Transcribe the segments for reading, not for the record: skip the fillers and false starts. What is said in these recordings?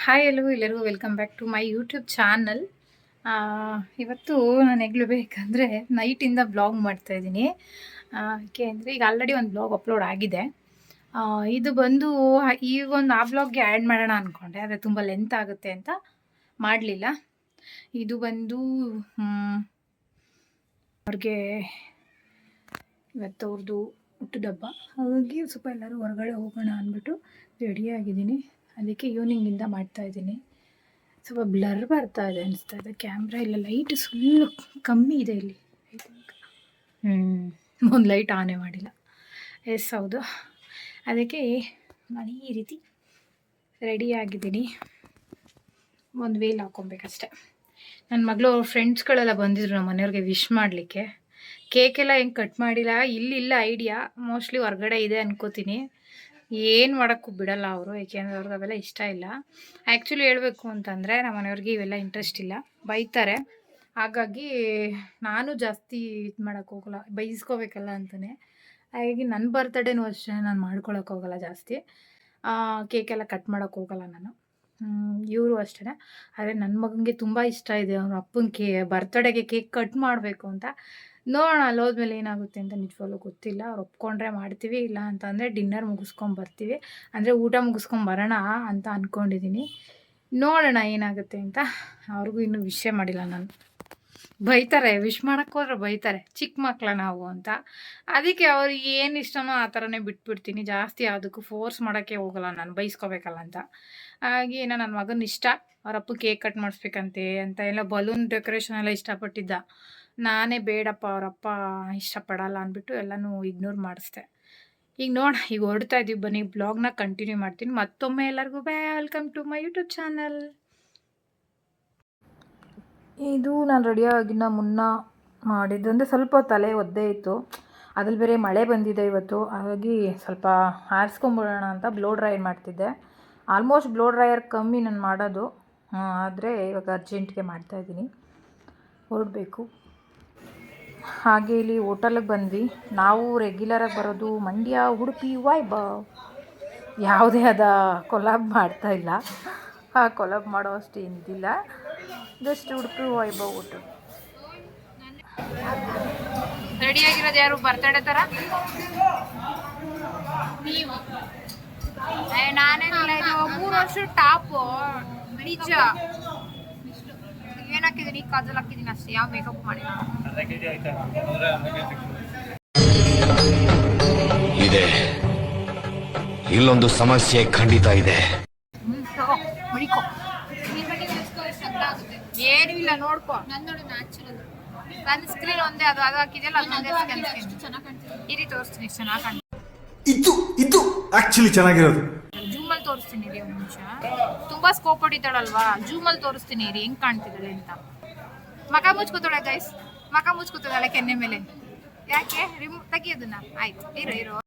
Hi ಎಲ್ಲರಿಗೂ welcome back to my YouTube channel. ಇವತ್ತು ನಾನು ಹೆಗ್ಲು ಬೇಕಂದರೆ ನೈಟಿಂದ ಬ್ಲಾಗ್ ಮಾಡ್ತಾಯಿದ್ದೀನಿ. ಏಕೆ ಅಂದರೆ ಈಗ ಆಲ್ರೆಡಿ ಒಂದು ಬ್ಲಾಗ್ ಅಪ್ಲೋಡ್ ಆಗಿದೆ. ಇದು ಬಂದು ಈಗೊಂದು ಆ ಬ್ಲಾಗ್ಗೆ ಆ್ಯಡ್ ಮಾಡೋಣ ಅಂದ್ಕೊಂಡೆ, ಆದರೆ ತುಂಬ ಲೆಂತ್ ಆಗುತ್ತೆ ಅಂತ ಮಾಡಲಿಲ್ಲ. ಇದು ಬಂದು ಅವ್ರಿಗೆ ಇವತ್ತು ಅವ್ರದ್ದು ಹುಟ್ಟುದಬ್ಬ, ಹಾಗಾಗಿ ಸ್ವಲ್ಪ ಎಲ್ಲರೂ ಹೊರಗಡೆ ಹೋಗೋಣ ಅಂದ್ಬಿಟ್ಟು ರೆಡಿಯಾಗಿದ್ದೀನಿ. ಅದಕ್ಕೆ ಈವ್ನಿಂಗಿಂದ ಮಾಡ್ತಾಯಿದ್ದೀನಿ. ಸ್ವಲ್ಪ ಬ್ಲರ್ ಬರ್ತಾ ಇದೆ ಅನಿಸ್ತಾ ಇದೆ ಕ್ಯಾಮ್ರಾ, ಇಲ್ಲ ಲೈಟ್ ಫುಲ್ಲು ಕಮ್ಮಿ ಇದೆ ಇಲ್ಲಿ. ಒಂದು ಲೈಟ್ ಆನೇ ಮಾಡಿಲ್ಲ. ಎಸ್ ಹೌದು, ಅದಕ್ಕೆ ನಾನು ಈ ರೀತಿ ರೆಡಿಯಾಗಿದ್ದೀನಿ. ಒಂದು ವೇಲ್ ಹಾಕ್ಕೊಬೇಕಷ್ಟೆ. ನನ್ನ ಮಗಳು ಅವ್ರ ಫ್ರೆಂಡ್ಸ್ಗಳೆಲ್ಲ ಬಂದಿದ್ರು ನಮ್ಮ ಮನೆಯವ್ರಿಗೆ ವಿಶ್ ಮಾಡಲಿಕ್ಕೆ. ಕೇಕೆಲ್ಲ ಹೆಂಗೆ ಕಟ್ ಮಾಡಿಲ್ಲ, ಇಲ್ಲಿಲ್ಲ ಐಡಿಯಾ, ಮೋಸ್ಟ್ಲಿ ಹೊರಗಡೆ ಇದೆ ಅನ್ಕೋತೀನಿ. ಏನು ಮಾಡೋಕ್ಕೂ ಬಿಡಲ್ಲ ಅವರು, ಏಕೆಂದರೆ ಅವ್ರಿಗೆ ಅವೆಲ್ಲ ಇಷ್ಟ ಇಲ್ಲ. ಆ್ಯಕ್ಚುಲಿ ಹೇಳಬೇಕು ಅಂತಂದರೆ ನಮ್ಮ ಮನೆಯವ್ರಿಗೆ ಇವೆಲ್ಲ ಇಂಟ್ರೆಸ್ಟ್ ಇಲ್ಲ, ಬೈತಾರೆ. ಹಾಗಾಗಿ ನಾನು ಜಾಸ್ತಿ ಇದು ಮಾಡೋಕ್ಕೆ ಹೋಗಲ್ಲ, ಬೈಸ್ಕೋಬೇಕಲ್ಲ ಅಂತಲೇ. ಹಾಗಾಗಿ ನನ್ನ ಬರ್ತಡೇನೂ ಅಷ್ಟೇ ನಾನು ಮಾಡ್ಕೊಳಕ್ಕೆ ಹೋಗಲ್ಲ ಜಾಸ್ತಿ. ಕೇಕೆಲ್ಲ ಕಟ್ ಮಾಡೋಕ್ಕೆ ಹೋಗಲ್ಲ ನಾನು. ಇವರು ಅಷ್ಟೇ. ಆದರೆ ನನ್ನ ಮಗನಿಗೆ ತುಂಬ ಇಷ್ಟ ಇದೆ ಅವ್ರ ಅಪ್ಪನ ಬರ್ತಡೇಗೆ ಕೇಕ್ ಕಟ್ ಮಾಡಬೇಕು ಅಂತ. ನೋಡೋಣ ಅಲ್ಲಿ ಹೋದ್ಮೇಲೆ ಏನಾಗುತ್ತೆ ಅಂತ ನಿಜವಾಗ್ಲೂ ಗೊತ್ತಿಲ್ಲ. ಅವ್ರು ಒಪ್ಕೊಂಡ್ರೆ ಮಾಡ್ತೀವಿ, ಇಲ್ಲ ಅಂತಂದರೆ ಡಿನ್ನರ್ ಮುಗಿಸ್ಕೊಂಬರ್ತೀವಿ, ಅಂದರೆ ಊಟ ಮುಗಿಸ್ಕೊಂಬರೋಣ ಅಂತ ಅಂದ್ಕೊಂಡಿದ್ದೀನಿ. ನೋಡೋಣ ಏನಾಗುತ್ತೆ ಅಂತ. ಅವ್ರಿಗೂ ಇನ್ನೂ ವಿಷಯ ಮಾಡಿಲ್ಲ ನಾನು. ಬೈತಾರೆ, ವಿಶ್ ಮಾಡೋಕ್ಕೆ ಹೋದ್ರೆ ಬೈತಾರೆ, ಚಿಕ್ಕ ಮಕ್ಕಳ ನಾವು ಅಂತ. ಅದಕ್ಕೆ ಅವ್ರಿಗೆ ಏನು ಇಷ್ಟನೋ ಆ ಥರನೇ ಬಿಟ್ಬಿಡ್ತೀನಿ. ಜಾಸ್ತಿ ಯಾವುದಕ್ಕೂ ಫೋರ್ಸ್ ಮಾಡೋಕ್ಕೆ ಹೋಗಲ್ಲ ನಾನು, ಬೈಸ್ಕೋಬೇಕಲ್ಲ ಅಂತ. ಹಾಗೆ ಏನೋ ನನ್ನ ಮಗನ ಇಷ್ಟ, ಅವರಪ್ಪ ಕೇಕ್ ಕಟ್ ಮಾಡಿಸ್ಬೇಕಂತೆ ಅಂತ ಎಲ್ಲ ಬಲೂನ್ ಡೆಕೋರೇಷನ್ ಎಲ್ಲ ಇಷ್ಟಪಟ್ಟಿದ್ದ. ನಾನೇ ಬೇಡಪ್ಪ ಅವರಪ್ಪ ಇಷ್ಟಪಡಲ್ಲ ಅಂದ್ಬಿಟ್ಟು ಎಲ್ಲನೂ ಇಗ್ನೋರ್ ಮಾಡಿಸ್ದೆ. ಈಗ ಈಗ ಹೊರಡ್ತಾ ಇದ್ದೀವಿ, ಬನ್ನಿ ಬ್ಲಾಗ್ನ ಕಂಟಿನ್ಯೂ ಮಾಡ್ತೀನಿ. ಮತ್ತೊಮ್ಮೆ ಎಲ್ಲರಿಗೂ welcome to my YouTube channel. ಇದು ನಾನು ರೆಡಿಯಾಗಿನ ಮುನ್ನ ಮಾಡಿದ್ದು, ಅಂದರೆ ಸ್ವಲ್ಪ ತಲೆ ಒದ್ದೆ ಇತ್ತು, ಅದ್ರಲ್ಲಿ ಬೇರೆ ಮಳೆ ಬಂದಿದೆ ಇವತ್ತು. ಹಾಗಾಗಿ ಸ್ವಲ್ಪ ಆರಿಸ್ಕೊಂಬಿಡೋಣ ಅಂತ ಬ್ಲೋ ಡ್ರೈಯರ್ ಮಾಡ್ತಿದ್ದೆ. ಆಲ್ಮೋಸ್ಟ್ ಬ್ಲೋ ಡ್ರೈಯರ್ ಕಮ್ಮಿ ನಾನು ಮಾಡೋದು, ಆದರೆ ಇವಾಗ ಅರ್ಜೆಂಟ್ಗೆ ಮಾಡ್ತಾಯಿದ್ದೀನಿ, ಹೊರಡಬೇಕು. ಹಾಗೆ ಇಲ್ಲಿ ಹೋಟೆಲಿಗೆ ಬಂದ್ವಿ. ನಾವು ರೆಗ್ಯುಲರಾಗಿ ಬರೋದು ಮಂಡ್ಯ, ಉಡುಪಿ, ವೈಭವ್. ಯಾವುದೇ ಆದ ಕೊಲಾಬ್ ಮಾಡ್ತಾಯಿಲ್ಲ, ಕೊಲಾಬ್ ಮಾಡೋ ಅಷ್ಟು ಏನಿದಿಲ್ಲ, ಜಸ್ಟ್ ಉಡುಪಿ ವೈಭವ್ ಹೋಟೆಲ್. ರೆಡಿಯಾಗಿರೋದು ಯಾರು ಬರ್ತಡೇ ಥರ? ನೀವು? ನಾನೇನಿಲ್ಲ, ಇದು 3 ವರ್ಷ ಟಾಪು ನಿಜ. ಏನು ಹಾಕಿದ್ದೀನಿ, ಕಾಜಲ್ ಹಾಕಿದ್ದೀನಿ ಅಷ್ಟೇ, ಯಾವ ಮೇಕಪ್ ಮಾಡಿಲ್ಲ. ಇದೆ, ಇಲ್ಲೊಂದು ಸಮಸ್ಯೆ ಖಂಡಿತ ಇದೆ. ಏನೂ ಇಲ್ಲ, ನೋಡ್ಕೊ. ಸನ್ ಸ್ಕ್ರೀನ್ ಒಂದೇ, ಅದು ಹಾಕಿದೆಯಲ್ಲ, ಅದೊಂದೇ ಈ ರೀತಿ ತೋರಿಸ್ತೀನಿ, ಚೆನ್ನಾಗಿ ಕಾಣ್ತೀನಿ. ಇದು ಆಕ್ಚುಲಿ ಚೆನ್ನಾಗಿರೋದು. ಜೂಮಲ್ಲಿ ತೋರಿಸ್ತೀನಿ ರೀ, ಒಂದು ನಿಮಿಷ. ತುಂಬಾ ಸ್ಕೋಪ್ ಹೊಡಿತಾಳಲ್ವಾ, ಜೂಮಲ್ಲಿ ತೋರಿಸ್ತೀನಿ ರೀ ಹೆಂಗ್ ಕಾಣ್ತಿದ್ದಾಳೆ ಅಂತ. ಮಕ ಮುಚ್ಕೋತಾಳೆ ಗೈಸ್, ಮಕ ಮುಚ್ಕೋತಾಳೆ ಕೆನ್ನೆ ಮೇಲೆ. ಯಾಕೆ ತೆಗಿಯೋದನ್ನ? ಆಯ್ತು, ಇರೋ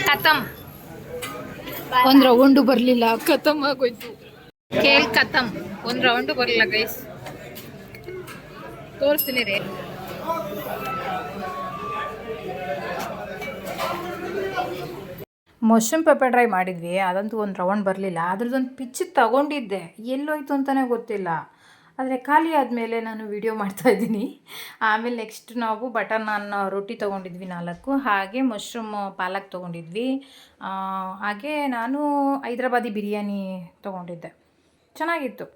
ಖತಮ್. ಒಂದು ರೌಂಡು ಬರಲಿಲ್ಲ, ಖತಮ್ ಆಗೋಯ್ತು. ಖತಮ್, ಒಂದು ರೌಂಡು ಬರಲಿಲ್ಲ ಗೈಸ್. ತೋರಿಸ್ತೀನಿ ರೀ. ಮಶ್ರೂಮ್ ಪೆಪ್ಪರ್ ಡ್ರೈ ಮಾಡಿದ್ವಿ, ಅದಂತೂ ಒಂದು ರೌಂಡ್ ಬರಲಿಲ್ಲ. ಅದ್ರದ್ದೊಂದು ಪಿಚ್ ತಗೊಂಡಿದ್ದೆ, ಎಲ್ಲೋಯ್ತು ಅಂತಲೇ ಗೊತ್ತಿಲ್ಲ. ಆದರೆ ಖಾಲಿ ಆದಮೇಲೆ ನಾನು ವಿಡಿಯೋ ಮಾಡ್ತಾಯಿದ್ದೀನಿ. ಆಮೇಲೆ ನೆಕ್ಸ್ಟ್ ನಾವು ಬಟರ್ ನಾನ್ ರೊಟ್ಟಿ ತೊಗೊಂಡಿದ್ವಿ 4, ಹಾಗೆ ಮಶ್ರೂಮ್ ಪಾಲಕ್ ತೊಗೊಂಡಿದ್ವಿ. ಹಾಗೆ ನಾನು ಹೈದ್ರಾಬಾದಿ ಬಿರಿಯಾನಿ ತೊಗೊಂಡಿದ್ದೆ, ಚೆನ್ನಾಗಿತ್ತು.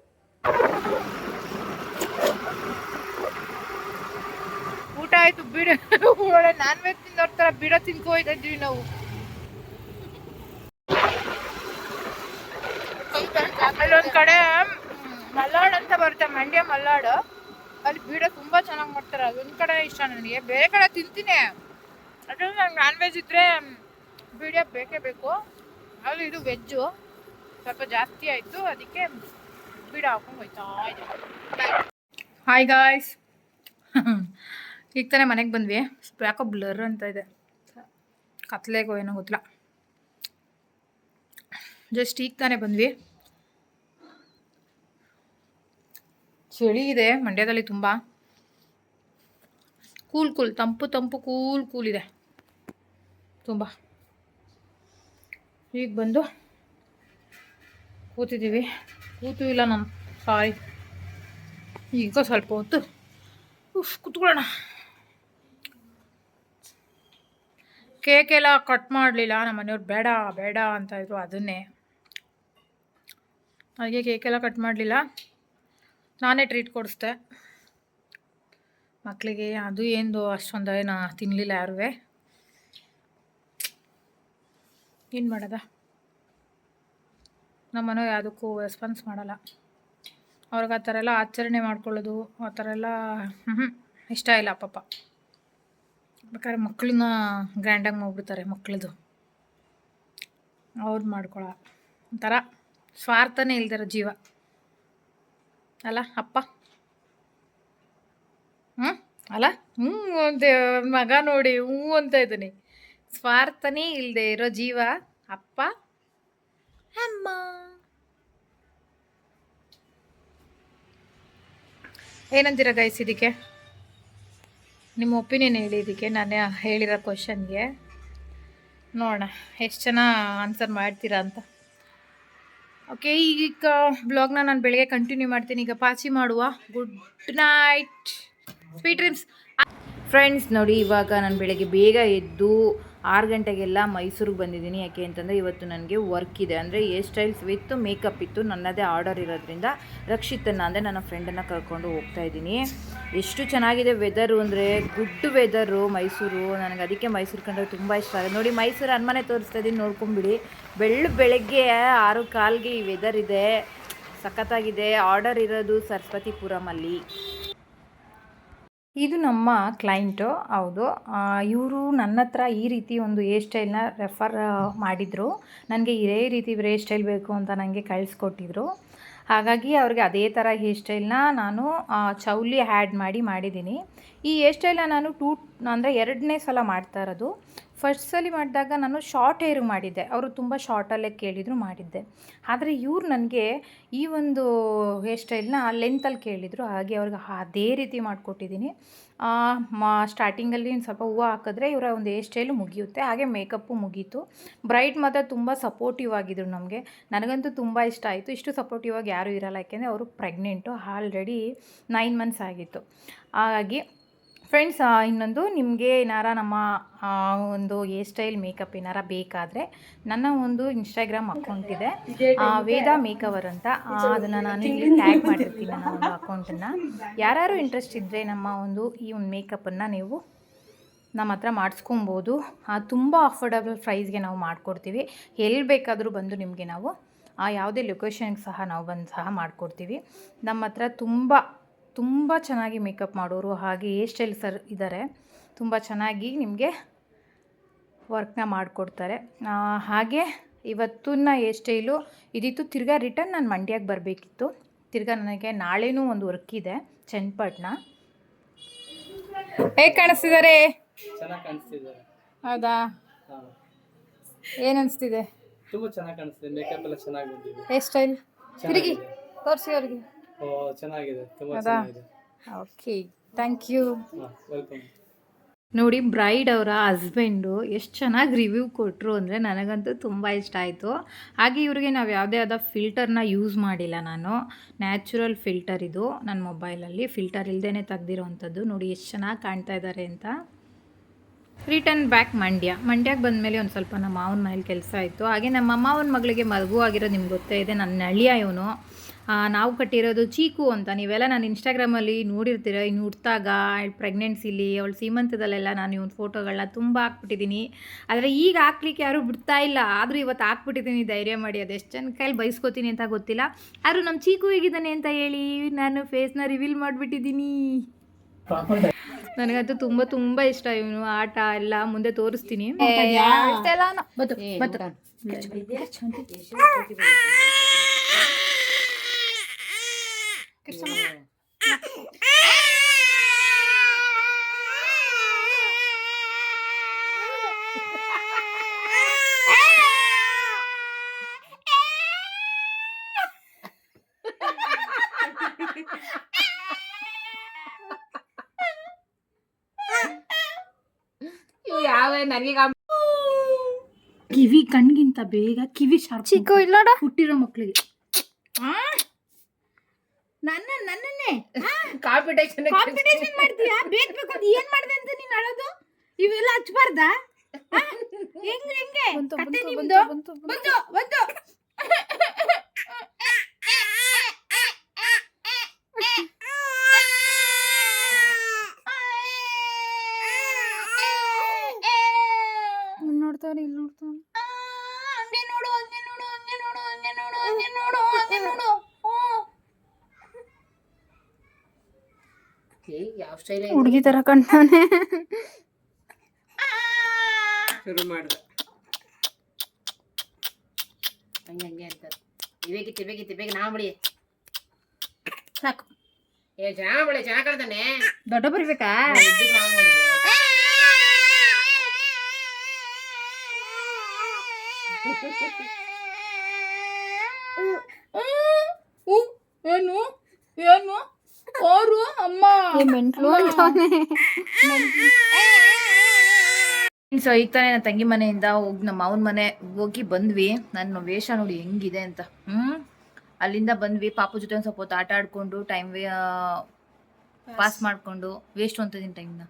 ಊಟ ಆಯಿತು, ಬಿಡ ಒಳ್ಳೆ ನಾನ್ ವೆಜ್ ತಿನ್ನೋರ್ತಾರ ಬಿಡ ತಿನ್ಕೋಯ್ತಿದ್ವಿ ನಾವು. ಅಲ್ಲೊಂದು ಕಡೆ ಮಲ್ನಾಡು ಅಂತ ಬರುತ್ತೆ, ಮಂಡ್ಯ ಮಲ್ನಾಡು, ಅಲ್ಲಿ ಬೀಡ ತುಂಬ ಚೆನ್ನಾಗಿ ಮಾಡ್ತಾರೆ. ಅದೊಂದು ಕಡೆ ಇಷ್ಟ ನನಗೆ. ಬೇರೆ ಕಡೆ ತಿಂತೀನಿ, ಅದ್ರಲ್ಲಿ ನಂಗೆ ನಾನ್ ವೆಜ್ ಇದ್ದರೆ ಬೀಡ ಬೇಕೇ ಬೇಕು. ಅಲ್ಲಿ ಇದು ವೆಜ್ಜು ಸ್ವಲ್ಪ ಜಾಸ್ತಿ ಆಯಿತು, ಅದಕ್ಕೆ ಬೀಡ ಹಾಕೊಂಡು ಹೋಯ್ತಾ ಇದೆ. ಹಾಯ್ ಗಾಯ್ಸ್, ಈಗ ತಾನೇ ಮನೆಗೆ ಬಂದ್ವಿ. ಯಾಕೋ ಬ್ಲರ್ ಅಂತ ಇದೆ, ಕತ್ಲೆಗೋ ಏನೋ ಗೊತ್ತಿಲ್ಲ. ಜಸ್ಟ್ ಈಗ ತಾನೇ ಬಂದ್ವಿ. ಚಳಿ ಇದೆ ಮಂಡ್ಯದಲ್ಲಿ ತುಂಬ. ಕೂಲ್ ತಂಪು ಕೂಲ್ ಇದೆ ತುಂಬ. ಈಗ ಬಂದು ಕೂತಿದ್ದೀವಿ. ಕೂತು ಇಲ್ಲ ನಾನು, ಸಾರಿ. ಈಗ ಸ್ವಲ್ಪ ಹೊತ್ತು ಕೂತ್ಕೊಳ್ಳೋಣ. ಕೇಕೆಲ್ಲ ಕಟ್ ಮಾಡಲಿಲ್ಲ, ನಮ್ಮ ಮನೆಯವ್ರು ಬೇಡ ಬೇಡ ಅಂತ ಇದ್ರು, ಅದನ್ನೇ ಹಾಗೆ ಕೇಕೆಲ್ಲ ಕಟ್ ಮಾಡಲಿಲ್ಲ, ನಾನೇ ಟ್ರೀಟ್ ಕೊಡಿಸ್ದೆ ಮಕ್ಕಳಿಗೆ. ಅದು ಏನು ಅಷ್ಟೊಂದು ಏನು ತಿನ್ನಲಿಲ್ಲ ಯಾರೂ. ಏನು ಮಾಡೋದ, ನಮ್ಮ ಮನೆಯವ್ರು ಯಾವುದಕ್ಕೂ ರೆಸ್ಪಾನ್ಸ್ ಮಾಡಲ್ಲ. ಅವ್ರಿಗೆ ಆ ಥರ ಎಲ್ಲ ಆಚರಣೆ ಮಾಡ್ಕೊಳ್ಳೋದು ಆ ಥರ ಎಲ್ಲ ಇಷ್ಟ ಇಲ್ಲ ಪಾಪ. ಬೇಕಾದ್ರೆ ಮಕ್ಕಳನ್ನ ಗ್ರ್ಯಾಂಡಾಗಿ ಮಾಡ್ಬಿಡ್ತಾರೆ, ಮಕ್ಕಳದು ಅವ್ರು ಮಾಡ್ಕೊಳ ಒಂಥರ ಸ್ವಾರ್ಥನೇ ಇಲ್ದಿರೋ ಜೀವ ಅಲ್ಲ ಅಪ್ಪ. ಅಲ್ಲ ಅಂತ ಮಗ ನೋಡಿ ಅಂತ ಇದ್ದೀನಿ. ಸ್ವಾರ್ಥನೇ ಇಲ್ಲದೆ ಇರೋ ಜೀವ ಅಪ್ಪ ಅಮ್ಮ. ಏನಂತೀರ ಗೈಸ್ ಇದಕ್ಕೆ? ನಿಮ್ಮ ಒಪಿನಿಯನ್ ಹೇಳಿ ಇದಕ್ಕೆ, ನಾನು ಹೇಳಿರೋ ಕ್ವಶನ್ಗೆ. ನೋಡೋಣ ಎಷ್ಟು ಜನ ಆನ್ಸರ್ ಮಾಡ್ತೀರಾ ಅಂತ. ಓಕೆ, ಈಗ ಬ್ಲಾಗ್ನ ನಾನು ಬೆಳಗ್ಗೆ ಕಂಟಿನ್ಯೂ ಮಾಡ್ತೀನಿ. ಈಗ ಪಾಚಿ ಮಾಡುವ. Good night, sweet dreams. Friends ನೋಡಿ, ಇವಾಗ ನಾನು ಬೆಳಗ್ಗೆ ಬೇಗ ಎದ್ದು 6 ಗಂಟೆಗೆಲ್ಲ ಮೈಸೂರಿಗೆ ಬಂದಿದ್ದೀನಿ. ಯಾಕೆ ಅಂತಂದರೆ ಇವತ್ತು ನನಗೆ ವರ್ಕ್ ಇದೆ, ಅಂದರೆ ಹೇರ್ ಸ್ಟೈಲ್ಸ್ ವಿತ್ ಮೇಕಪ್ ಇತ್ತು. ನನ್ನದೇ ಆರ್ಡರ್ ಇರೋದ್ರಿಂದ ರಕ್ಷಿತನ್ನ ಅಂದರೆ ನನ್ನ ಫ್ರೆಂಡನ್ನು ಕರ್ಕೊಂಡು ಹೋಗ್ತಾ ಇದ್ದೀನಿ. ಎಷ್ಟು ಚೆನ್ನಾಗಿದೆ ವೆದರು ಅಂದರೆ, ಗುಡ್ ವೆದರು ಮೈಸೂರು. ನನಗೆ ಅದಕ್ಕೆ ಮೈಸೂರು ಕಂಡ್ರೆ ತುಂಬ ಇಷ್ಟ ಆಗುತ್ತೆ. ನೋಡಿ, ಮೈಸೂರು ಅರಮನೆ ತೋರಿಸ್ತಾ ಇದ್ದೀನಿ, ನೋಡ್ಕೊಂಬಿಡಿ. ಬೆಳಗ್ಗೆ 6:15ಗೆ ಈ ವೆದರ್ ಇದೆ, ಸಖತ್ತಾಗಿದೆ. ಆರ್ಡರ್ ಇರೋದು ಸರಸ್ವತಿಪುರಮಲ್ಲಿ. ಇದು ನಮ್ಮ ಕ್ಲೈಂಟು, ಹೌದು. ಇವರು ನನ್ನ ಹತ್ರ ಈ ರೀತಿ ಒಂದು ಹೇರ್ ಸ್ಟೈಲ್ನ ರೆಫರ್ ಮಾಡಿದರು. ನನಗೆ ಇದೇ ರೀತಿ ಹೇರ್ ಸ್ಟೈಲ್ ಬೇಕು ಅಂತ ನನಗೆ ಕಳಿಸ್ಕೊಟ್ಟಿದ್ರು. ಹಾಗಾಗಿ ಅವ್ರಿಗೆ ಅದೇ ಥರ ಹೇರ್ ಸ್ಟೈಲ್ನ ನಾನು ಚೌಲಿ ಆ್ಯಡ್ ಮಾಡಿದ್ದೀನಿ. ಈ ಹೇರ್ ಸ್ಟೈಲ್ನ ನಾನು 2ನೇ ಸಲ ಮಾಡ್ತಾ ಇರೋದು. ಫಸ್ಟ್ ಸಲ ಮಾಡಿದಾಗ ನಾನು ಶಾರ್ಟ್ ಹೇರ್ ಮಾಡಿದ್ದೆ, ಅವರು ತುಂಬ ಶಾರ್ಟಲ್ಲೇ ಕೇಳಿದರು, ಮಾಡಿದ್ದೆ. ಆದರೆ ಇವ್ರು ನನಗೆ ಈ ಒಂದು ಹೇರ್ ಸ್ಟೈಲ್ನ ಲೆಂತಲ್ಲಿ ಕೇಳಿದರು, ಹಾಗೆ ಅವ್ರಿಗೆ ಅದೇ ರೀತಿ ಮಾಡಿಕೊಟ್ಟಿದ್ದೀನಿ. ಸ್ಟಾರ್ಟಿಂಗಲ್ಲಿ ಒಂದು ಸ್ವಲ್ಪ ಹೂವು ಹಾಕಿದ್ರೆ ಇವರ ಒಂದು ಹೇರ್ ಸ್ಟೈಲು ಮುಗಿಯುತ್ತೆ, ಹಾಗೆ ಮೇಕಪ್ಪು ಮುಗೀತು. ಬ್ರೈಡ್ ಮಾತ್ರ ತುಂಬ ಸಪೋರ್ಟಿವ್ ಆಗಿದ್ರು ನಮಗೆ. ನನಗಂತೂ ತುಂಬ ಇಷ್ಟ ಆಯಿತು. ಇಷ್ಟು ಸಪೋರ್ಟಿವ್ ಆಗಿ ಯಾರೂ ಇರಲ್ಲ, ಯಾಕೆಂದರೆ ಅವರು ಪ್ರೆಗ್ನೆಂಟು, ಆಲ್ರೆಡಿ 9 ಮಂತ್ಸ್ ಆಗಿತ್ತು. ಹಾಗಾಗಿ ಫ್ರೆಂಡ್ಸ್, ಇನ್ನೊಂದು ನಿಮಗೆ ಏನಾರ ನಮ್ಮ ಒಂದು ಹೇರ್ ಸ್ಟೈಲ್ ಮೇಕಪ್ ಏನಾರ ಬೇಕಾದರೆ ನನ್ನ ಒಂದು ಇನ್ಸ್ಟಾಗ್ರಾಮ್ ಅಕೌಂಟ್ ಇದೆ, ವೇದ ಮೇಕವರ್ ಅಂತ. ಅದನ್ನು ನಾನು ಇಲ್ಲಿ ಟ್ಯಾಗ್ ಮಾಡಿರ್ತೀನಿ, ನನ್ನ ಒಂದು ಅಕೌಂಟನ್ನು. ಯಾರು ಇಂಟ್ರೆಸ್ಟ್ ಇದ್ದರೆ ನಮ್ಮ ಈ ಒಂದು ಮೇಕಪ್ಪನ್ನು ನೀವು ನಮ್ಮ ಹತ್ರ ಮಾಡಿಸ್ಕೊಬೋದು. ತುಂಬ ಅಫೋರ್ಡಬಲ್ ಪ್ರೈಸ್ಗೆ ನಾವು ಮಾಡಿಕೊಡ್ತೀವಿ. ಎಲ್ಲಿ ಬೇಕಾದರೂ ಬಂದು ನಿಮಗೆ ನಾವು ಯಾವುದೇ ಲೊಕೇಶನ್ಗೆ ಸಹ ನಾವು ಬಂದು ಸಹ ಮಾಡಿಕೊಡ್ತೀವಿ. ನಮ್ಮ ಹತ್ರ ತುಂಬ ಚೆನ್ನಾಗಿ ಮೇಕಪ್ ಮಾಡೋರು ಹಾಗೆ ಹೇರ್ ಸ್ಟೈಲ್ ಸರ್ ಇದ್ದಾರೆ. ತುಂಬ ಚೆನ್ನಾಗಿ ನಿಮಗೆ ವರ್ಕ್ನ ಮಾಡಿಕೊಡ್ತಾರೆ. ಹಾಗೆ ಇವತ್ತಿನ ಹೇರ್ ಸ್ಟೈಲು ಇದಿತ್ತು. ತಿರ್ಗಾ ರಿಟರ್ನ್ ನಾನು ಮಂಡ್ಯಕ್ಕೆ ಬರಬೇಕಿತ್ತು. ತಿರ್ಗಾ ನನಗೆ ನಾಳೆನೂ ಒಂದು ವರ್ಕ್ ಇದೆ ಚನ್ನಪಟ್ಟಣ. ಹೇಗೆ ಕಾಣಿಸ್ತಿದ್ದಾರೆ? ಚೆನ್ನಾಗಿ ಕಾಣಿಸ್ತಿದ್ದಾರೆ. ಹೌದಾ? ಏನು ಅನಿಸ್ತಿದೆ? ತುಂಬ ಚೆನ್ನಾಗಿ ಕಾಣಿಸ್ತಿದೆ. ಮೇಕಪ್ ಎಲ್ಲ ಚೆನ್ನಾಗಿ ಬಂದಿದೆ. ಹೇರ್ ಸ್ಟೈಲ್ ತಿರುಗಿ ತೋರಿಸಿ ಅವರಿಗೆ. ಚೆನ್ನಾಗಿದೆ, ತುಂಬ ಚೆನ್ನಾಗಿದೆ. Okay, thank you. ವೆಲ್ಕಮ್. ನೋಡಿ, ಬ್ರೈಡ್ ಅವರ ಹಸ್ಬೆಂಡು ಎಷ್ಟು ಚೆನ್ನಾಗಿ ರಿವ್ಯೂ ಕೊಟ್ಟರು ಅಂದರೆ ನನಗಂತೂ ತುಂಬ ಇಷ್ಟ ಆಯಿತು. ಹಾಗೆ ಇವ್ರಿಗೆ ನಾವು ಯಾವುದೇ ಆದ ಫಿಲ್ಟರ್ನ ಯೂಸ್ ಮಾಡಿಲ್ಲ, ನಾನು ನ್ಯಾಚುರಲ್ ಫಿಲ್ಟರ್ ಇದು ನನ್ನ ಮೊಬೈಲಲ್ಲಿ, ಫಿಲ್ಟರ್ ಇಲ್ಲದೇ ತೆಗ್ದಿರೋವಂಥದ್ದು. ನೋಡಿ ಎಷ್ಟು ಚೆನ್ನಾಗಿ ಕಾಣ್ತಾ ಇದ್ದಾರೆ ಅಂತ. ರಿಟರ್ನ್ ಬ್ಯಾಕ್ ಮಂಡ್ಯಕ್ಕೆ ಬಂದಮೇಲೆ ಒಂದು ಸ್ವಲ್ಪ ನಮ್ಮ ಮಾವನ ಮನೇಲಿ ಕೆಲಸ ಇತ್ತು. ಹಾಗೆ ನಮ್ಮ ಮಾವನ ಮಗಳಿಗೆ ಮಗು ಆಗಿರೋದು ನಿಮ್ಗೆ ಗೊತ್ತೇ ಇದೆ, ನನ್ನ ನಳಿಯ ಇವನು. ನಾವು ಕಟ್ಟಿರೋದು ಚೀಕು ಅಂತ. ನೀವೆಲ್ಲ ನಾನು ಇನ್ಸ್ಟಾಗ್ರಾಮಲ್ಲಿ ನೋಡಿರ್ತೀರ. ಇನ್ನು ಹುಟ್ಟಿದಾಗ ಪ್ರೆಗ್ನೆನ್ಸಿಲಿ ಅವಳು ಸೀಮಂತದಲ್ಲೆಲ್ಲ ನಾನು ಇವನು ಫೋಟೋಗಳನ್ನ ತುಂಬ ಹಾಕ್ಬಿಟ್ಟಿದ್ದೀನಿ. ಆದರೆ ಈಗ ಹಾಕ್ಲಿಕ್ಕೆ ಯಾರೂ ಬಿಡ್ತಾ ಇಲ್ಲ, ಆದರೂ ಇವತ್ತು ಹಾಕ್ಬಿಟ್ಟಿದ್ದೀನಿ ಧೈರ್ಯ ಮಾಡಿ. ಅದು ಎಷ್ಟು ಜನ ಕೈಲಿ ಬಯಸ್ಕೋತೀನಿ ಅಂತ ಗೊತ್ತಿಲ್ಲ. ಆದರೂ ನಮ್ಮ ಚೀಕು ಹೇಗಿದ್ದಾನೆ ಅಂತ ಹೇಳಿ ನಾನು ಫೇಸ್ನ ರಿವೀಲ್ ಮಾಡಿಬಿಟ್ಟಿದ್ದೀನಿ. ನನಗಂತೂ ತುಂಬ ಇಷ್ಟ ಇವನು ಆಟ ಎಲ್ಲ. ಮುಂದೆ ತೋರಿಸ್ತೀನಿ. ಕಿವಿ ಕಣ್ಗಿಂತ ಬೇಗ ಕಿವಿ ಶಾರ್ಪ್. ಚಿಕ್ಕ ಇಲ್ಲ ಹುಟ್ಟಿರೋ ಮಕ್ಕಳಿಗೆ ನನ್ನನ್ನೇ ಕಾಂಪಿಟೇಷನ್ ಕಾಂಪಿಟೇಷನ್ ಮಾಡ್ತೀಯಾ? ಬೇಕು ಅದು ಏನ್ ಮಾಡಿದೆ ಅಂತ ನೀನ್ ಅಳೋದು? ಇವೆಲ್ಲ ಹಚ್ಬಾರ್ದಾ? ಹೆಂಗೆ ಕತೆ ನಿಮ್ದು? ಬಂತು ನೋಡ್ತಾವ್ರಿ ಇಲ್ಲಿ ನೋಡ್ತಾವ. ಹಂಗೆ ನೋಡು ಯಾವ ಸ್ಟೈಲ್ ಹುಡುಗಿ ತರ ಕಾಣ್ತಾನೆ. ಶುರು ಮಾಡ್ದ ಹಂಗೆ ಅಂತ ತಿಬೇಗಿ ನಾ ಬಿಡಿ ಸಾಕು. ಚೆನ್ನಾಗ್ ಕಾಣ್ತಾನೆ. ದೊಡ್ಡ ಬರ್ಬೇಕಾ? ಏನು ಅಮ್ಮ ಮೆಂಟ್ಲು ಅಂತಾನೆ. ಸೊ ಈಗ ತಾನೇ ನನ್ನ ತಂಗಿ ಮನೆಯಿಂದ ಹೋಗಿ ನಮ್ಮ ಮಾವನ ಮನೆ ಹೋಗಿ ಬಂದ್ವಿ. ನನ್ನ ವೇಷ ನೋಡಿ ಹೆಂಗಿದೆ ಅಂತ. ಅಲ್ಲಿಂದ ಬಂದ್ವಿ. ಪಾಪು ಜೊತೆ ಒಂದು ಸ್ವಲ್ಪ ಹೊತ್ತು ಆಟ ಆಡ್ಕೊಂಡು ಟೈಮ್ ಪಾಸ್ ಮಾಡಿಕೊಂಡು ವೇಸ್ಟ್ ಅಂತಿದ್ದೀನಿ ಟೈಮ್ನ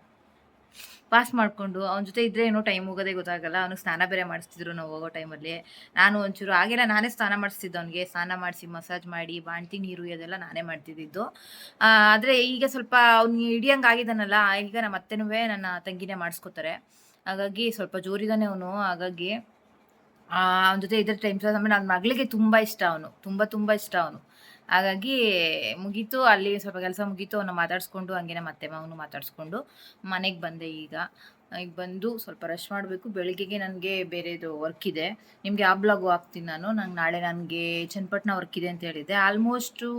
ಪಾಸ್ ಮಾಡಿಕೊಂಡು ಅವನ ಜೊತೆ ಇದ್ರೆ ಏನೋ ಟೈಮ್ ಹೋಗೋದೇ ಗೊತ್ತಾಗಲ್ಲ. ಅವ್ನಿಗೆ ಸ್ನಾನ ಬೇರೆ ಮಾಡಿಸ್ತಿದ್ರು ನಾವು ಹೋಗೋ ಟೈಮಲ್ಲಿ. ನಾನು ಒಂಚೂರು ಆಗೆಲ್ಲ ನಾನೇ ಸ್ನಾನ ಮಾಡಿಸ್ತಿದ್ದೆ. ಅವನಿಗೆ ಸ್ನಾನ ಮಾಡಿಸಿ ಮಸಾಜ್ ಮಾಡಿ ಬಾಣ್ತಿ ನೀರು ಅದೆಲ್ಲ ನಾನೇ ಮಾಡ್ತಿದ್ದಿದ್ದು. ಆದರೆ ಈಗ ಸ್ವಲ್ಪ ಅವ್ನಿಗೆ ಹಿಡಿಯಂಗೆ ಆಗಿದ್ದಾನಲ್ಲ, ಈಗ ನಮ್ಮ ಅತ್ತೆನೂ ನನ್ನ ತಂಗಿನೇ ಮಾಡಿಸ್ಕೊತಾರೆ. ಹಾಗಾಗಿ ಸ್ವಲ್ಪ ಜೋರಿದ್ದಾನೆ ಅವನು. ಹಾಗಾಗಿ ಅವನ ಜೊತೆ ಇದ್ರೆ ಟೈಮ್ ಪಾಸ್. ಆಮೇಲೆ ನನ್ನ ಮಗಳಿಗೆ ತುಂಬ ಇಷ್ಟ ಅವನು, ತುಂಬ ಇಷ್ಟ ಅವನು. ಹಾಗಾಗಿ ಮುಗೀತು, ಅಲ್ಲಿ ಸ್ವಲ್ಪ ಕೆಲಸ ಮುಗೀತು. ಅವನ್ನ ಮಾತಾಡಿಸ್ಕೊಂಡು ಹಂಗೆ ಮತ್ತೆ ಮಾವನು ಮಾತಾಡಿಸ್ಕೊಂಡು ಮನೆಗೆ ಬಂದೆ. ಈಗ ಬಂದು ಸ್ವಲ್ಪ ರೆಸ್ಟ್ ಮಾಡಬೇಕು. ಬೆಳಿಗ್ಗೆಗೆ ನನಗೆ ಬೇರೆದು ವರ್ಕ್ ಇದೆ. ನಿಮಗೆ ಆ ಬ್ಲಾಗು ಹಾಕ್ತೀನಿ ನಾನು. ನಾಳೆ ನನಗೆ ಚನ್ನಪಟ್ಟಣ ವರ್ಕ್ ಇದೆ ಅಂತ ಹೇಳಿದ್ದೆ. ಆಲ್ಮೋಸ್ಟು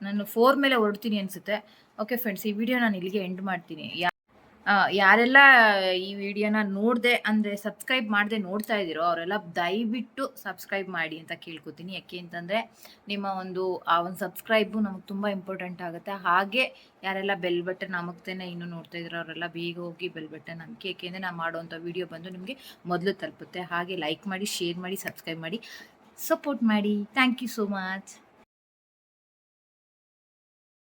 ನಾನು 4 ಮೇಲೆ ಹೊರಡ್ತೀನಿ ಅನಿಸುತ್ತೆ. ಓಕೆ ಫ್ರೆಂಡ್ಸ್, ಈ ವಿಡಿಯೋ ನಾನು ಇಲ್ಲಿಗೆ ಎಂಡ್ ಮಾಡ್ತೀನಿ. ಯಾರೆಲ್ಲ ಈ ವಿಡಿಯೋನ ನೋಡದೆ ಅಂದರೆ ಸಬ್ಸ್ಕ್ರೈಬ್ ಮಾಡದೆ ನೋಡ್ತಾ ಇದ್ದೀರೋ ಅವರೆಲ್ಲ ದಯವಿಟ್ಟು ಸಬ್ಸ್ಕ್ರೈಬ್ ಮಾಡಿ ಅಂತ ಕೇಳ್ಕೊತೀನಿ. ಯಾಕೆ ಅಂತಂದರೆ ನಿಮ್ಮ ಒಂದು ಸಬ್ಸ್ಕ್ರೈಬು ನಮಗೆ ತುಂಬ ಇಂಪಾರ್ಟೆಂಟ್ ಆಗುತ್ತೆ. ಹಾಗೆ ಯಾರೆಲ್ಲ ಬೆಲ್ ಬಟನ್ ಅಮಕ್ತೇನೆ ಇನ್ನೂ ನೋಡ್ತಾ ಇದ್ದೀರೋ ಅವರೆಲ್ಲ ಬೇಗ ಹೋಗಿ ಬೆಲ್ ಬಟನ್ ಅಮಕಿ. ಏಕೆಂದರೆ ನಾನು ಮಾಡೋವಂಥ ವಿಡಿಯೋ ಬಂದು ನಿಮಗೆ ಮೊದಲು ತಲುಪುತ್ತೆ. ಹಾಗೆ ಲೈಕ್ ಮಾಡಿ, ಶೇರ್ ಮಾಡಿ, ಸಬ್ಸ್ಕ್ರೈಬ್ ಮಾಡಿ, ಸಪೋರ್ಟ್ ಮಾಡಿ. Thank you so much.